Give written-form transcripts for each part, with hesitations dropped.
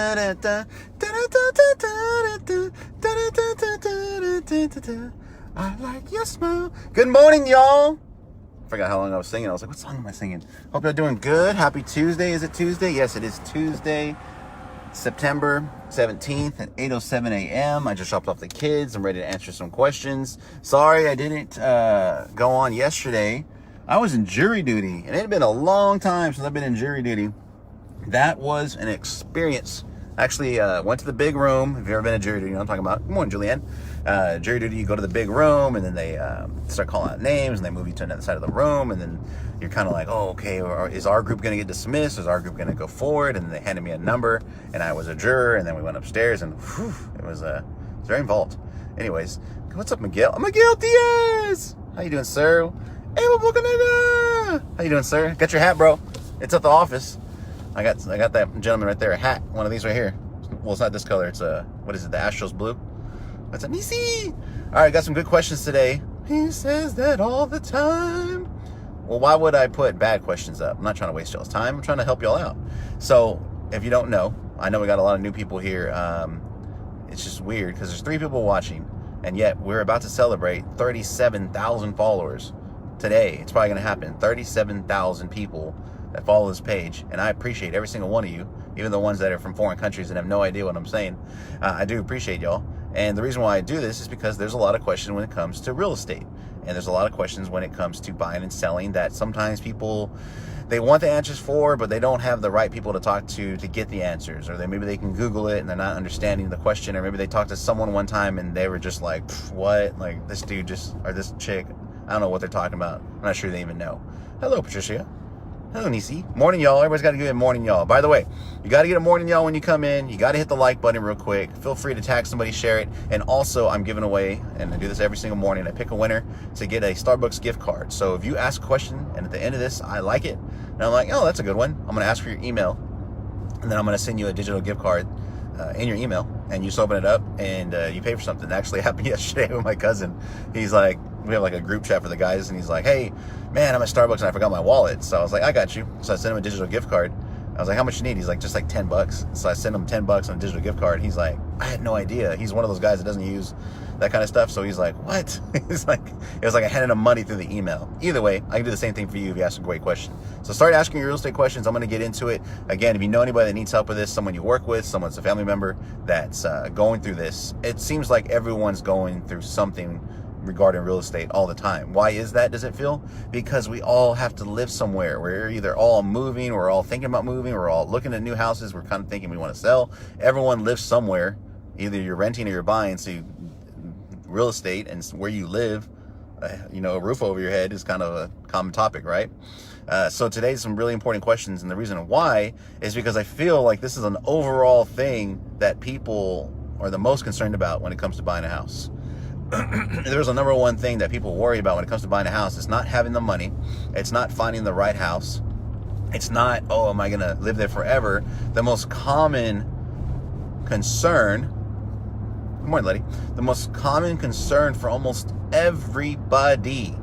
I like your smile. Good morning, y'all. I forgot how long I was singing. I was like, what song am I singing? Hope you're doing good. Happy Tuesday. Is it Tuesday? Yes, it is Tuesday, September 17th at 8:07 a.m. I just dropped off the kids. I'm ready to answer some questions. Sorry I didn't go on yesterday. I was in jury duty, and it had been a long time since I've been in jury duty. That was an experience. Actually, went to the big room. If you've ever been in jury duty, you know what I'm talking about. Good morning, Julianne. Jury duty, you go to the big room, and then they start calling out names, and they move you to another side of the room, and then you're kind of like, oh, okay, is our group going to get dismissed? Is our group going to go forward? And then they handed me a number, and I was a juror, and then we went upstairs, and whew, it was very involved. Anyways, what's up, Miguel? Miguel Diaz! How you doing, sir? Hey, how you doing, sir? Got your hat, bro. It's at the office. I got that gentleman right there, a hat. One of these right here. Well, it's not this color. It's what is it? The Astros blue. That's a Nisi. All right, got some good questions today. He says that all the time. Well, why would I put bad questions up? I'm not trying to waste y'all's time. I'm trying to help y'all out. So, if you don't know, I know we got a lot of new people here. It's just weird because there's 3 people watching, and yet we're about to celebrate 37,000 followers today. It's probably going to happen. 37,000 people that follow this page, and I appreciate every single one of you, even the ones that are from foreign countries and have no idea what I'm saying. I do appreciate y'all, and the reason why I do this is because there's a lot of questions when it comes to real estate, and there's a lot of questions when it comes to buying and selling that sometimes people, they want the answers for, but they don't have the right people to talk to get the answers, or maybe they can Google it and they're not understanding the question, or maybe they talked to someone one time and they were just like, what, like this dude or this chick, I don't know what they're talking about. I'm not sure they even know. Hello, Patricia. Hello, Nisi. Morning, y'all. Everybody's got to give a morning, y'all. By the way, you got to get a morning, y'all, when you come in. You got to hit the like button real quick. Feel free to tag somebody, share it. And also, I'm giving away, and I do this every single morning, I pick a winner to get a Starbucks gift card. So if you ask a question, and at the end of this, I like it, and I'm like, oh, that's a good one, I'm going to ask for your email, and then I'm going to send you a digital gift card in your email, and you just open it up, and you pay for something. That actually happened yesterday with my cousin. He's like, we have like a group chat for the guys, and he's like, hey, man, I'm at Starbucks and I forgot my wallet. So I was like, I got you. So I sent him a digital gift card. I was like, how much you need? He's like, just like $10. So I sent him $10 on a digital gift card. He's like, I had no idea. He's one of those guys that doesn't use that kind of stuff. So he's like, what? He's like, it was like I handed him money through the email. Either way, I can do the same thing for you if you ask a great question. So start asking your real estate questions. I'm going to get into it. Again, if you know anybody that needs help with this, someone you work with, someone's a family member that's going through this, it seems like everyone's going through something regarding real estate all the time. Why is that, does it feel? Because we all have to live somewhere. We're either all moving, we're all thinking about moving, we're all looking at new houses, we're kind of thinking we want to sell. Everyone lives somewhere. Either you're renting or you're buying. So real estate and where you live, a roof over your head is kind of a common topic, right? So today's some really important questions, and the reason why is because I feel like this is an overall thing that people are the most concerned about when it comes to buying a house. There's a number one thing that people worry about when it comes to buying a house. It's not having the money. It's not finding the right house. It's not, oh, am I going to live there forever? The most common concern, good morning, lady. The most common concern for almost everybody,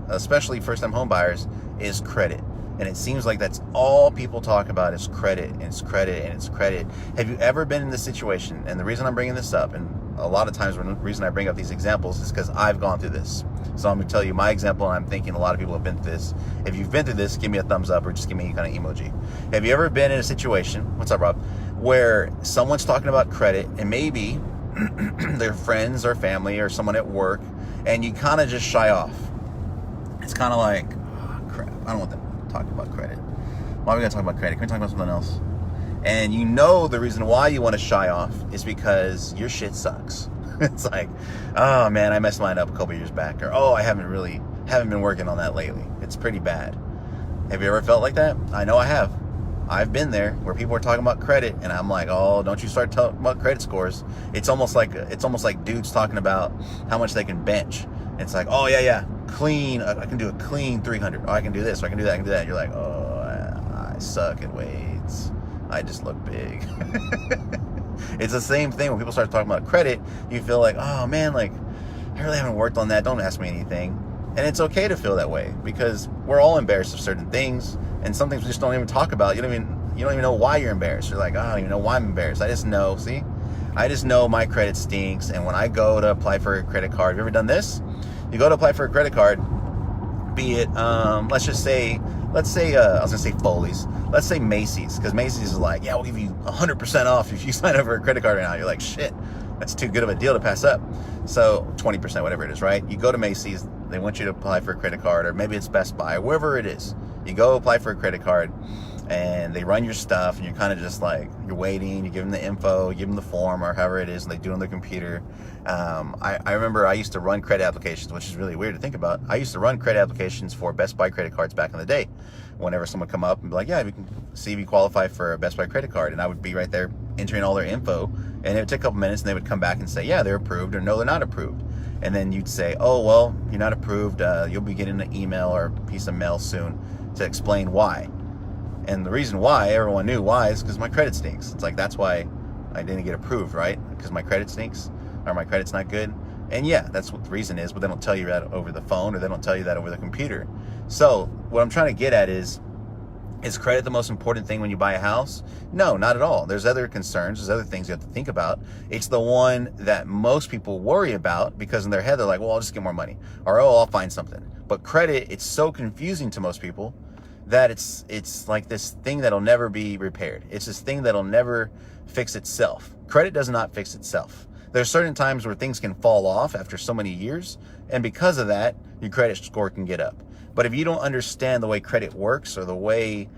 especially first-time home buyers, is credit. And it seems like that's all people talk about is credit, and it's credit, and it's credit. Have you ever been in this situation? And the reason I'm bringing this up, and a lot of times the reason I bring up these examples is because I've gone through this. So I'm going to tell you my example, and I'm thinking a lot of people have been through this. If you've been through this, give me a thumbs up or just give me any kind of emoji. Have you ever been in a situation, what's up, Rob, where someone's talking about credit, and maybe their friends or family or someone at work, and you kind of just shy off? It's kind of like, oh, crap, I don't want them talking about credit. Why are we going to talk about credit? Can we talk about something else? And you know the reason why you want to shy off is because your shit sucks. It's like, oh man, I messed mine up a couple years back, or oh, I haven't been working on that lately. It's pretty bad. Have you ever felt like that? I know I have. I've been there where people are talking about credit, and I'm like, oh, don't you start talking about credit scores. It's almost like dudes talking about how much they can bench. It's like, oh yeah, clean. I can do a clean 300. Oh, I can do this. Or I can do that. I can do that. You're like, oh, I suck at weights. I just look big. It's the same thing when people start talking about credit. You feel like, oh man, like I really haven't worked on that. Don't ask me anything. And it's okay to feel that way because we're all embarrassed of certain things, and some things we just don't even talk about. You don't even You don't even know why you're embarrassed. You're like, oh, I don't even know why I'm embarrassed. I just know, see? I just know my credit stinks. And when I go to apply for a credit card, have you ever done this? You go to apply for a credit card, be it, let's say, I was going to say Foley's. Let's say Macy's, because Macy's is like, yeah, we'll give you 100% off if you sign up for a credit card right now. You're like, shit, that's too good of a deal to pass up. So 20%, whatever it is, right? You go to Macy's, they want you to apply for a credit card, or maybe it's Best Buy, wherever it is. You go apply for a credit card, and they run your stuff, and you're kind of just like, you're waiting, you give them the info, you give them the form, or however it is, and they do it on their computer. I remember I used to run credit applications, which is really weird to think about. I used to run credit applications for Best Buy credit cards back in the day. Whenever someone come up and be like, yeah, we can see if you qualify for a Best Buy credit card, and I would be right there entering all their info, and it would take a couple minutes, and they would come back and say, yeah, they're approved, or no, they're not approved. And then you'd say, oh, well, you're not approved. You'll be getting an email or a piece of mail soon to explain why. And the reason why, everyone knew why, is because my credit stinks. It's like, that's why I didn't get approved, right? Because my credit stinks, or my credit's not good. And yeah, that's what the reason is, but they don't tell you that over the phone, or they don't tell you that over the computer. So what I'm trying to get at is credit the most important thing when you buy a house? No, not at all. There's other concerns. There's other things you have to think about. It's the one that most people worry about, because in their head, they're like, well, I'll just get more money, or, oh, I'll find something. But credit, it's so confusing to most people that it's like this thing that'll never be repaired. It's this thing that'll never fix itself. Credit does not fix itself. There's certain times where things can fall off after so many years, and because of that, your credit score can get up. But if you don't understand the way credit works, or the way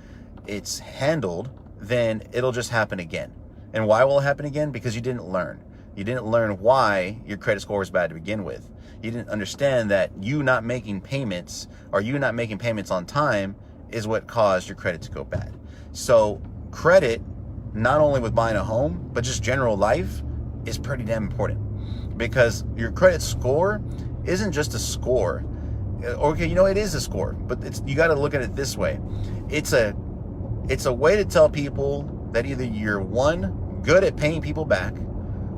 it's handled, then it'll just happen again. And why will it happen again? Because you didn't learn. You didn't learn why your credit score was bad to begin with. You didn't understand that you not making payments, or you not making payments on time, is what caused your credit to go bad. So credit, not only with buying a home, but just general life, is pretty damn important, because your credit score isn't just a score. Okay, you know, it is a score, but you got to look at it this way. It's a way to tell people that either you're, one, good at paying people back,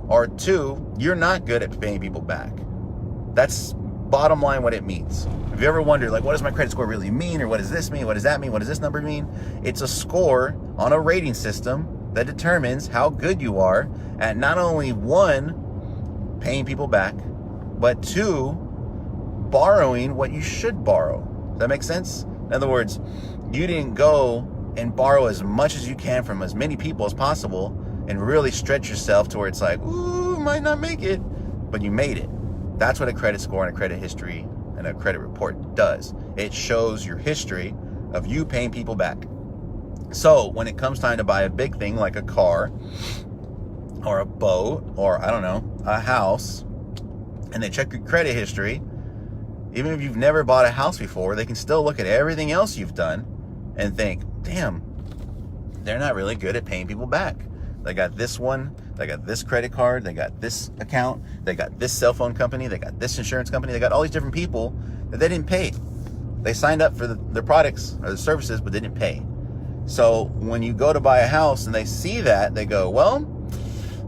or two, you're not good at paying people back. That's bottom line what it means. If you ever wonder, like, what does my credit score really mean, or what does this mean, what does that mean, what does this number mean? It's a score on a rating system that determines how good you are at not only, one, paying people back, but two, borrowing what you should borrow. Does that make sense? In other words, you didn't go and borrow as much as you can from as many people as possible and really stretch yourself to where it's like, ooh, might not make it, but you made it. That's what a credit score and a credit history and a credit report does. It shows your history of you paying people back. So when it comes time to buy a big thing like a car or a boat or, I don't know, a house, and they check your credit history, even if you've never bought a house before, they can still look at everything else you've done and think, damn, they're not really good at paying people back. They got this one, they got this credit card, they got this account, they got this cell phone company, they got this insurance company, they got all these different people that they didn't pay. They signed up for their products or the services, but didn't pay. So when you go to buy a house and they see that, they go, well,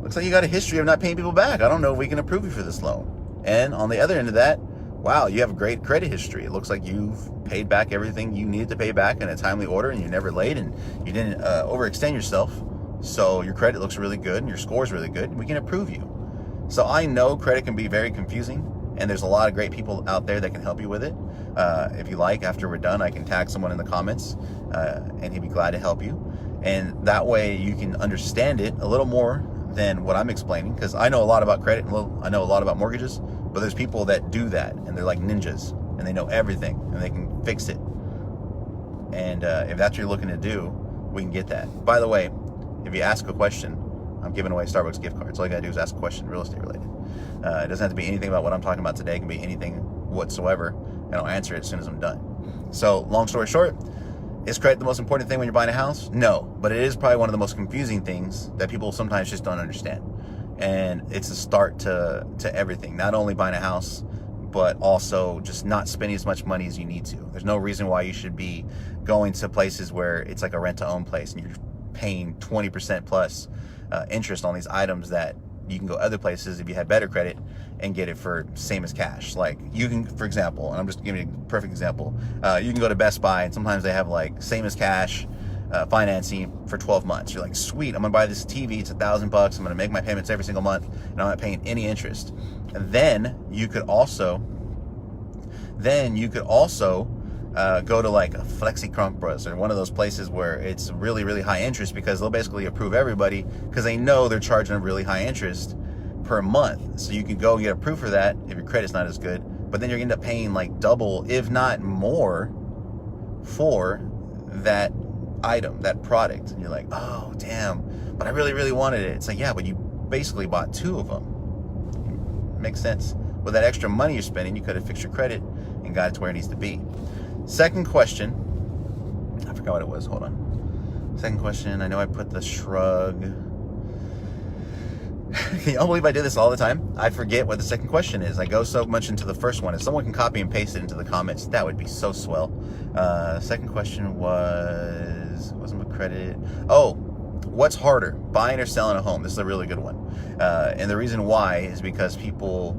looks like you got a history of not paying people back. I don't know if we can approve you for this loan. And on the other end of that, wow, you have a great credit history. It looks like you've paid back everything you needed to pay back in a timely order, and you're never late, and you didn't overextend yourself. So your credit looks really good, and your score is really good, and we can approve you. So I know credit can be very confusing, and there's a lot of great people out there that can help you with it. If you like, after we're done, I can tag someone in the comments, and he'd be glad to help you. And that way you can understand it a little more than what I'm explaining, because I know a lot about credit, and I know a lot about mortgages, but there's people that do that, and they're like ninjas, and they know everything, and they can fix it. And if that's what you're looking to do, we can get that. By the way, if you ask a question, I'm giving away Starbucks gift cards. All you gotta do is ask a question, real estate related. It doesn't have to be anything about what I'm talking about today. It can be anything whatsoever, and I'll answer it as soon as I'm done. So, long story short, is credit the most important thing when you're buying a house? No, but it is probably one of the most confusing things that people sometimes just don't understand. And it's a start to everything, not only buying a house, but also just not spending as much money as you need to. There's no reason why you should be going to places where it's like a rent-to-own place and you're paying 20% plus interest on these items that you can go other places if you had better credit and get it for same as cash. Like you can, for example, and I'm just giving you a perfect example, you can go to Best Buy and sometimes they have like same as cash financing for 12 months. You're like, sweet, I'm gonna buy this TV. It's $1,000 bucks. I'm gonna make my payments every single month, and I'm not paying any interest. And then you could also go to like a Flexi Corpus or one of those places where it's really, really high interest, because they'll basically approve everybody because they know they're charging a really high interest per month. So you can go and get approved for that if your credit's not as good, but then you're gonna end up paying like double, if not more, for that item, that product. And you're like, oh damn, but I really, really wanted it. It's like, yeah, but you basically bought 2 of them. Makes sense. With that extra money you're spending, you could have fixed your credit and got it to where it needs to be. Second question, I forgot what it was, hold on. Second question, I know I put the shrug. Can y'all believe I do this all the time? I forget what the second question is. I go so much into the first one. If someone can copy and paste it into the comments, that would be so swell. Second question wasn't my credit. Oh, what's harder, buying or selling a home? This is a really good one. And the reason why is because people,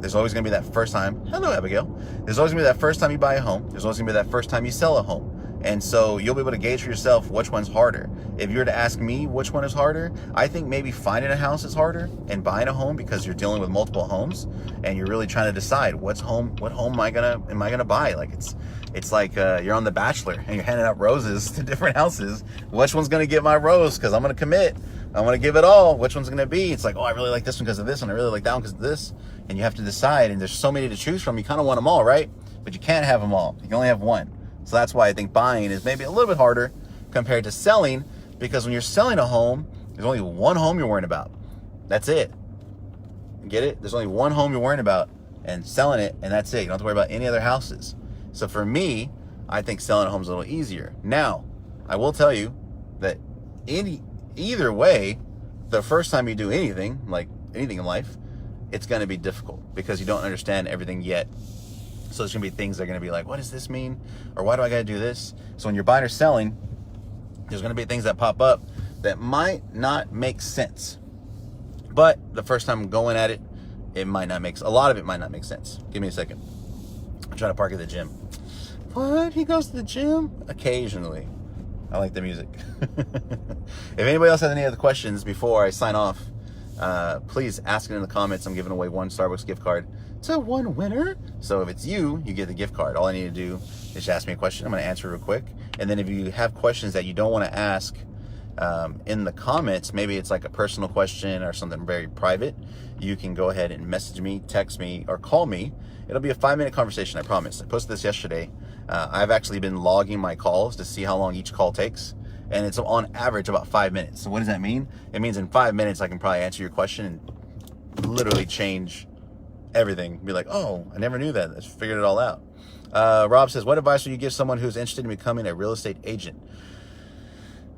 there's always going to be that first time. Hello, Abigail. There's always going to be that first time you buy a home. There's always going to be that first time you sell a home. And so you'll be able to gauge for yourself which one's harder. If you were to ask me which one is harder, I think maybe finding a house is harder and buying a home, because you're dealing with multiple homes and you're really trying to decide what home am I gonna buy. Like it's like you're on The Bachelor and you're handing out roses to different houses. Which one's gonna get my rose? Because I'm gonna commit. I'm gonna give it all. Which one's gonna be? It's like, oh, I really like this one because of this, and I really like that one because of this. And you have to decide. And there's so many to choose from. You kind of want them all, right? But you can't have them all. You can only have one. So that's why I think buying is maybe a little bit harder compared to selling, because when you're selling a home, there's only one home you're worrying about. That's it. Get it? There's only one home you're worrying about, and selling it, and that's it. You don't have to worry about any other houses. So for me, I think selling a home is a little easier. Now, I will tell you that either way, the first time you do anything, like anything in life, it's going to be difficult because you don't understand everything yet. So there's going to be things that are going to be like, what does this mean? Or why do I got to do this? So when you're buying or selling, there's going to be things that pop up that might not make sense. But the first time going at it, a lot of it might not make sense. Give me a second. I'm trying to park at the gym. What? He goes to the gym? Occasionally. I like the music. If anybody else has any other questions before I sign off, please ask it in the comments. I'm giving away 1 Starbucks gift card to 1 winner. So if it's you get the gift card. All I need to do is just ask me a question. I'm going to answer real quick. And then if you have questions that you don't want to ask in the comments, maybe it's like a personal question or something very private, you can go ahead and message me, text me, or call me. It'll be a 5-minute conversation, I promise. I posted this yesterday. I've actually been logging my calls to see how long each call takes. And it's on average about 5 minutes. So what does that mean? It means in 5 minutes, I can probably answer your question and literally change everything. Be like, oh, I never knew that. I just figured it all out. Rob says, what advice would you give someone who's interested in becoming a real estate agent?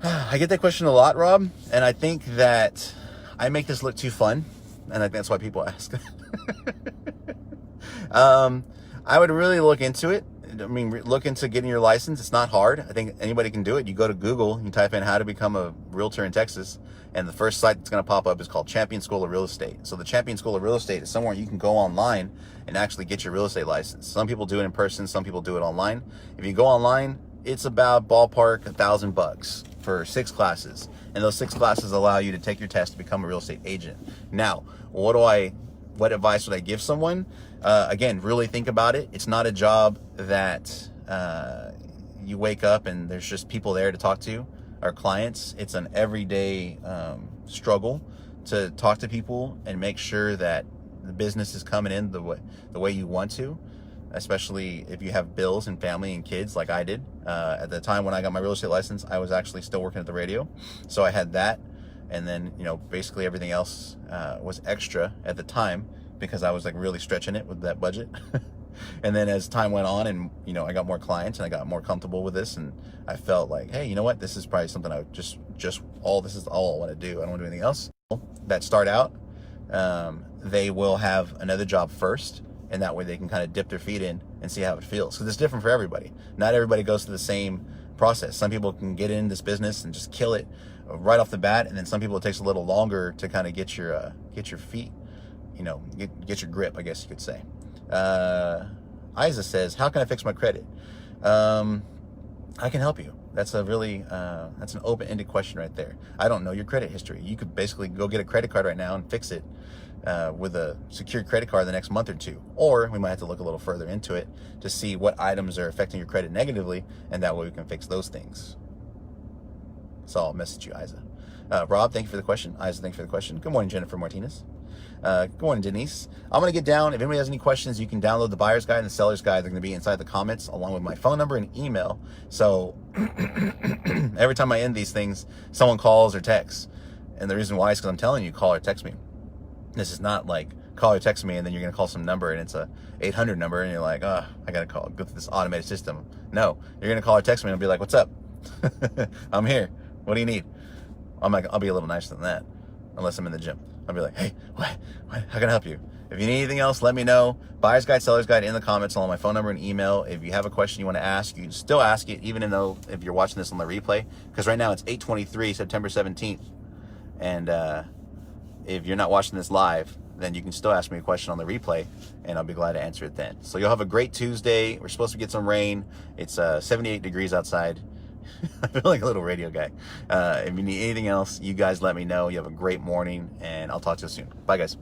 I get that question a lot, Rob. And I think that I make this look too fun. And I think that's why people ask. I would really look into it. I mean, look into getting your license. It's not hard. I think anybody can do it. You go to Google, you type in how to become a realtor in Texas, and the first site that's going to pop up is called Champion School of Real Estate. So the Champion School of Real Estate is somewhere you can go online and actually get your real estate license. Some people do it in person, some people do it online. If you go online, it's about ballpark $1,000 for 6 classes. And those 6 classes allow you to take your test to become a real estate agent. Now, what advice would I give someone? Again, really think about it. It's not a job that you wake up and there's just people there to talk to, our clients. It's an everyday struggle to talk to people and make sure that the business is coming in the way you want to, especially if you have bills and family and kids like I did. At the time when I got my real estate license, I was actually still working at the radio. So I had that. And then, basically everything else was extra at the time because I was like really stretching it with that budget. And then as time went on and, I got more clients and I got more comfortable with this, and I felt like, hey, you know what? This is probably something I would this is all I want to do. I don't want to do anything else. That start out, they will have another job first, and that way they can kind of dip their feet in and see how it feels. Because it's different for everybody. Not everybody goes through the same process. Some people can get in this business and just kill it right off the bat, and then some people it takes a little longer to kind of get your feet, get your grip, I guess you could say. Isa says, how can I fix my credit? I can help you. That's a really, that's an open-ended question right there. I don't know your credit history. You could basically go get a credit card right now and fix it with a secured credit card the next month or two. Or we might have to look a little further into it to see what items are affecting your credit negatively, and that way we can fix those things. So I'll message you, Isa. Rob, thank you for the question. Isa, thank you for the question. Good morning, Jennifer Martinez. Good morning, Denise. I'm going to get down. If anybody has any questions, you can download the buyer's guide and the seller's guide. They're going to be inside the comments along with my phone number and email. So every time I end these things, someone calls or texts. And the reason why is because I'm telling you, call or text me. This is not like call or text me and then you're going to call some number and it's a 800 number and you're like, oh, I got to go through this automated system. No, you're going to call or text me and I'll be like, what's up? I'm here. What do you need? I'll be a little nicer than that, unless I'm in the gym. I'll be like, hey, what? How can I help you? If you need anything else, let me know. Buyer's guide, seller's guide in the comments along my phone number and email. If you have a question you want to ask, you can still ask it, even though if you're watching this on the replay, because right now it's 8:23, September 17th. And if you're not watching this live, then you can still ask me a question on the replay, and I'll be glad to answer it then. So you'll have a great Tuesday. We're supposed to get some rain. It's 78 degrees outside. I feel like a little radio guy. If you need anything else, you guys let me know. You have a great morning, and I'll talk to you soon. Bye, guys.